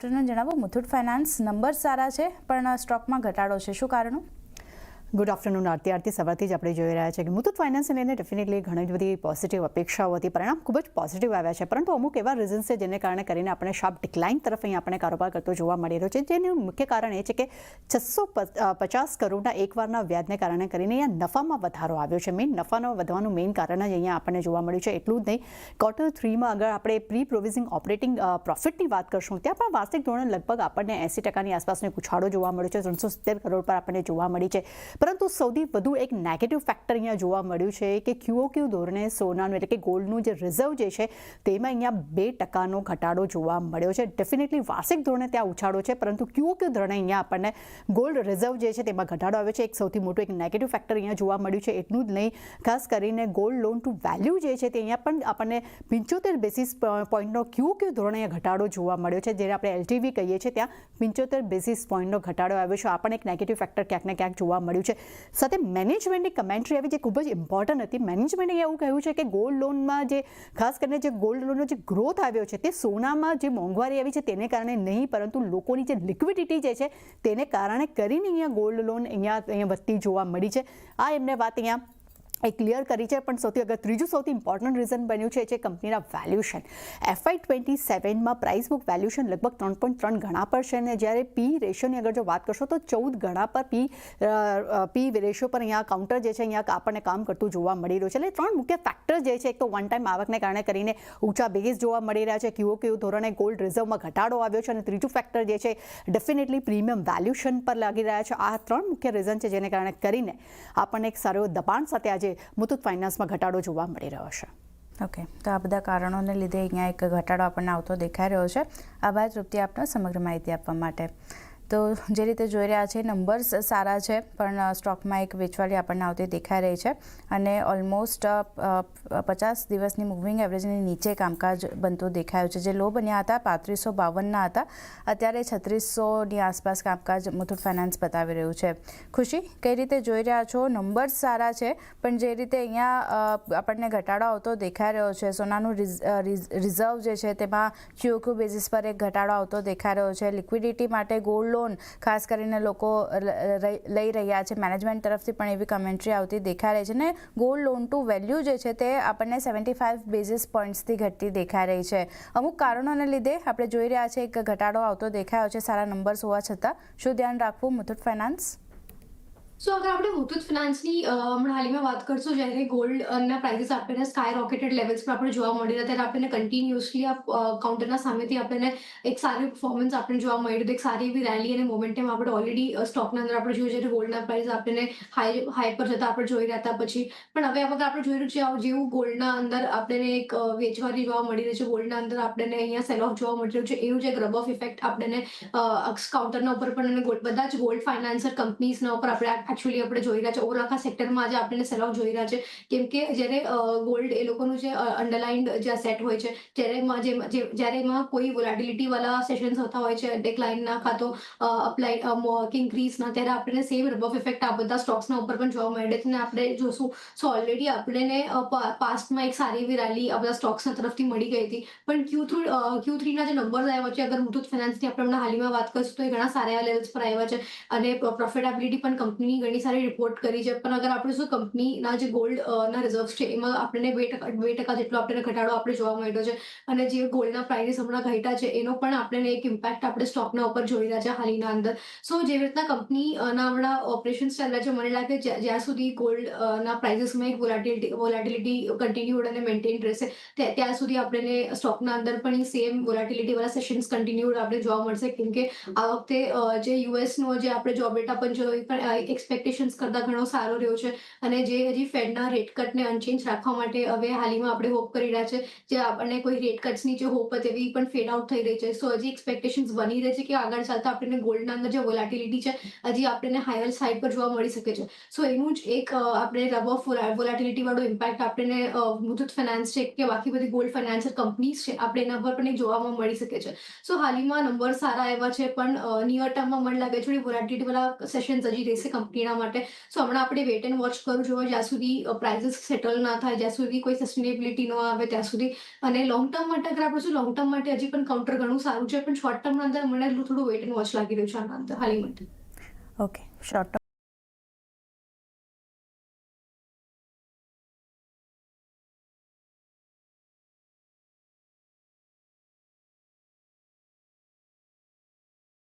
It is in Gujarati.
જણાવો મુથુટ ફાઇનાન્સ નંબર સારા છે પણ સ્ટોકમાં ઘટાડો છે, શું કારણો? ગુડ આફ્ટરનૂન આરતી સવારથી જ આપણે જોઈ રહ્યા છીએ કે મુથુટ ફાઇનાન્સને લઈને ડેફિનેટલી ઘણી બધી પોઝિટિવ અપેક્ષાઓ હતી, પરિણામ ખૂબ જ પોઝિટિવ આવ્યા છે, પરંતુ અમુક એવા રીઝન્સ છે જેને કારણે કરીને આપણે શાર્પ ડિક્લાઇન તરફ અહીં આપણે કારોબાર કરતો જોવા મળી રહ્યો છે. જેનું મુખ્ય કારણ એ છે કે 650 કરોડના એકવારના વ્યાજને કારણે કરીને અહીંયા નફામાં વધારો આવ્યો છે. મેઇન નફાનો વધવાનું મેઇન કારણ જ અહીંયા આપણને જોવા મળ્યું છે. એટલું જ નહીં, ક્વાર્ટર 3માં અગર આપણે પ્રી પ્રોવિઝિંગ ઓપરેટિંગ પ્રોફિટની વાત કરશું ત્યાં પણ વાર્ષિક ધોરણે લગભગ આપણને 80% આસપાસનો એક ઉછાળો જોવા મળ્યો છે. 370 કરોડ પર આપણને જોવા મળી છે. પરંતુ સૌથી વધુ એક નેગેટિવ ફેક્ટર અહીંયા જોવા મળ્યું છે કે QOQ ધોરણે સોનાનું એટલે કે ગોલ્ડનું જે રિઝર્વ જે છે તેમાં અહીંયા 2% ઘટાડો જોવા મળ્યો છે. ડેફિનેટલી વાર્ષિક ધોરણે ત્યાં ઉછાળો છે, પરંતુ QOQ ધોરણે અહીંયા આપણને ગોલ્ડ રિઝર્વ જે છે તેમાં ઘટાડો આવ્યો છે. એક સૌથી મોટું એક નેગેટિવ ફેક્ટર અહીંયા જોવા મળ્યું છે. એટલું જ નહીં, ખાસ કરીને ગોલ્ડ લોન ટુ વેલ્યુ જે છે તે અહીંયા પણ આપણને 75 બેસિસ પોઈન્ટનો QOQ ધોરણે અહીંયા ઘટાડો જોવા મળ્યો છે. જેને આપણે LTV કહીએ છીએ ત્યાં 75 બેસિસ પોઈન્ટનો ઘટાડો આવ્યો છે. આ પણ એક નેગેટિવ ફેક્ટર ક્યાંક ને ક્યાંક જોવા મળ્યું છે. સાથે મેનેજમેન્ટની કમેન્ટ્રી આવી જે ખૂબ જ ઇમ્પોર્ટન્ટ હતી. મેનેજમેન્ટે એવું કહ્યું છે કે ગોલ્ડ લોનમાં જે ખાસ કરીને જે ગોલ્ડ લોનનો જે ગ્રોથ આવ્યો છે તે સોનામાં જે મોંઘવારી આવી છે તેને કારણે નહીં, પરંતુ લોકોની જે લિક્વિડિટી જે છે તેને કારણે કરીને અહીંયા ગોલ્ડ લોન અહીંયા વધતી જોવા મળી છે. આ એમને વાત અહીંયા એ ક્લિયર કરી છે. પણ ત્રીજું સૌથી ઇમ્પોર્ટન્ટ રીઝન બન્યું છે કંપનીના વેલ્યુશન. FY27માં પ્રાઇસ બુક વેલ્યુશન લગભગ 3.3 ગણા પર છે, અને જ્યારે પી રેશિયોની અગર જો વાત કરશો તો 14 ગણા પર પી રેશિયો પર અહીંયા કાઉન્ટર જે છે અહીંયા આપણને કામ કરતું જોવા મળી રહ્યું છે. એટલે ત્રણ મુખ્ય ફેક્ટર જે છે, એક તો વન ટાઈમ આવકને કારણે કરીને ઊંચા બેઝ જોવા મળી રહ્યા છે, QOQ ધોરણે ગોલ્ડ રિઝર્વમાં ઘટાડો આવ્યો છે, અને ત્રીજું ફેક્ટર જે છે ડેફિનેટલી પ્રીમિયમ વેલ્યુશન પર લાગી રહ્યા છે. આ ત્રણ મુખ્ય રીઝન છે જેને કારણે કરીને આપણને એક સારો દબાણ સાથે આજે મુથુટ ફાઇનાન્સમાં ઘટાડો જોવા મળી રહ્યો છે. ઓકે, તો આ બધા કારણોને લીધે અહીંયા એક ઘટાડો આપણને આવતો દેખાઈ રહ્યો છે. આભાર તૃપ્તિ આપનો સમગ્ર માહિતી આપવા માટે. તો જે રીતે જોઈ રહ્યા છે નંબર્સ સારા છે પણ સ્ટોકમાં એક વેચવાલી આપણને આવતી દેખાઈ રહી છે, અને ઓલમોસ્ટ 50 દિવસની મૂવિંગ એવરેજની નીચે કામકાજ બનતું દેખાયું છે. જે લો બન્યા હતા 3552ના હતા, અત્યારે 3600ની આસપાસ કામકાજ મુથુટ ફાઇનાન્સ બતાવી રહ્યું છે. ખુશી, કઈ રીતે જોઈ રહ્યા છો? નંબર્સ સારા છે પણ જે રીતે અહીંયા આપણને ઘટાડો આવતો દેખાઈ રહ્યો છે, સોનાનું રિઝર્વ જે છે તેમાં QOQ બેઝિસ પર એક ઘટાડો આવતો દેખાઈ રહ્યો છે. લિક્વિડિટી માટે ગોલ્ડ લોન ખાસ કરીને લોકો લઈ રહ્યા છે, મેનેજમેન્ટ તરફથી પણ એવી કમેન્ટ્રી આવતી દેખાઈ રહી છે, ને ગોલ્ડ લોન ટુ વેલ્યુ જે છે તે આપણને 75 બેઝિસ પોઈન્ટ્સથી ઘટતી દેખાઈ રહી છે. અમુક કારણોને લીધે આપણે જોઈ રહ્યા છે એક ઘટાડો આવતો દેખાયો છે સારા નંબર્સ હોવા છતાં. શું ધ્યાન રાખવું મુથુટ ફાઇનાન્સ? સો અગર આપણે મુથુટ ફાઇનાન્સની હમણાં હાલમાં વાત કરશું, જ્યારે ગોલ્ડના પ્રાઇસીસ આપણને સ્કાય રોકેટેડ લેવલ્સ પર આપણે જોવા મળી રહ્યા, ત્યારે આપણને કન્ટિન્યુઅસલી આ કાઉન્ટરના સામેથી આપણને એક સારી પરફોર્મન્સ આપણને જોવા મળી રહ્યું, એક સારી એવી રેલી અને મોમેન્ટમ આપણે ઓલરેડી સ્ટોકના અંદર આપણે જોયું, જ્યારે ગોલ્ડના પ્રાઇસ આપણને હાઈ પર જતા આપણે જોઈ રહ્યા હતા પછી. પણ હવે વખત આપણે જોઈ રહ્યું છે જેવું ગોલ્ડના અંદર આપણને એક વેચવારી જોવા મળી રહી છે, ગોલ્ડના અંદર આપણને અહીંયા સેલ ઓફ જોવા મળી રહ્યું છે, એવું જ એક રબ ઓફ ઇફેક્ટ આપણને કાઉન્ટરના ઉપર પણ બધા જ ગોલ્ડ ફાઇનાન્સર કંપનીઝના ઉપર એકચ્યુઅલી આપણે જોઈ રહ્યા છે. ઓવર આખા સેક્ટરમાં આજે આપણે સેલ ઓફ જોઈ રહ્યા છે, કેમ કે જ્યારે ગોલ્ડ એ લોકોનું જે અંડરલાઇન્ડ જે સેટ હોય છે, જ્યારે એમાં કોઈ વોલાટિલિટી વાળા સેશન્સ હોતા હોય છે, ડિક્લાઇનના કાં તો ઇન્ક્રીઝના, ત્યારે આપણને સેમ રબ ઓફ ઇફેક્ટ આ બધા સ્ટોક્સના ઉપર પણ જોવા મળે છે. અને આપણે જોશું સો ઓલરેડી આપણને પાસ્ટમાં એક સારી એવી રેલી આ બધા સ્ટોક્સના તરફથી મળી ગઈ હતી, પણ Q3ના જે નંબર્સ આવ્યા છે, અગર મુથુટ ફાઇનાન્સની આપણે હમણાં હાલમાં વાત કરીશું તો એ ઘણા સારા લેવલ્સ પર આવ્યા છે, અને પ્રોફિટેબિલિટી પણ કંપનીની ઘણી સારી રિપોર્ટ કરી છે. પણ અગર આપણે શું કંપનીના જે ગોલ્ડના રિઝર્વ્સ છે એમાં આપણને 2% જેટલો આપણને ઘટાડો આપણે જોવા મળ્યો છે, અને જે ગોલ્ડના પ્રાઇસીસ હમણાં ઘટ્યા છે એનો પણ આપણને એક ઇમ્પેક્ટ આપણે સ્ટોકના ઉપર જોઈ રહ્યા છે હાલના અંદર. સો જેવી રીતના કંપનીના હમણાં ઓપરેશન્સ ચાલ્યા છે, મને લાગે જ્યાં સુધી ગોલ્ડના પ્રાઇસીસમાં એક વોલાટિલિટી કન્ટિન્યુડ અને મેન્ટેન રહેશે ત્યાં સુધી આપણને સ્ટોકના અંદર પણ સેમ વોલાટિલિટી વાળા સેશન્સ કન્ટિન્યુડ આપણે જોવા મળશે, કેમ કે આ વખતે જે યુએસનો જે આપણે જોબ ડેટા પણ જોયો પણ એક્સપેક્ટેશન્સ કરતાં ઘણો સારો રહ્યો છે, અને જે હજી ફેડના રેટ કટને અનચેન્જ રાખવા માટે હવે હાલમાં આપણે હોપ કરી રહ્યા છે, જે આપણને કોઈ રેટ કટ્સની જે હોપ હતી એવી પણ ફેડ આઉટ થઈ રહી છે. સો હજી એક્સપેક્ટેશન્સ બની રહે છે કે આગળ ચાલતા આપણને ગોલ્ડના અંદર જે વોલાટિલિટી છે હજી આપણને હાયર સાઇડ પર જોવા મળી શકે છે. સો એનું જ એક આપણે રબ ઓફ વોલાટિલિટી વાળો ઇમ્પેક્ટ આપણને મુથુટ ફાઇનાન્સ છે કે બાકી બધી ગોલ્ડ ફાઇનાન્શિયલ કંપનીઝ છે આપણે એના પર પણ એક જોવામાં મળી શકે છે. સો હાલમાં નંબર સારા આવ્યા છે, પણ નિયર ટર્મમાં મને લાગે છે વોલાટિલિટી વાળા સેશન્સ હજી રહેશે કંપની નિફ્ટીના માટે. સો હમણાં આપણે વેટ એન્ડ વોચ કરવું જોઈએ જ્યાં સુધી પ્રાઇસીસ સેટલ ના થાય, જ્યાં સુધી કોઈ સસ્ટેનેબિલિટી ન આવે ત્યાં સુધી. અને લોંગ ટર્મ માટે અગર આપણે લોંગ ટર્મ માટે હજી પણ કાઉન્ટર ઘણું સારું છે, પણ શોર્ટ ટર્મના અંદર મને થોડું વેટ એન્ડ વોચ લાગી રહ્યું છે આના અંદર હાલ માટે. Okay, short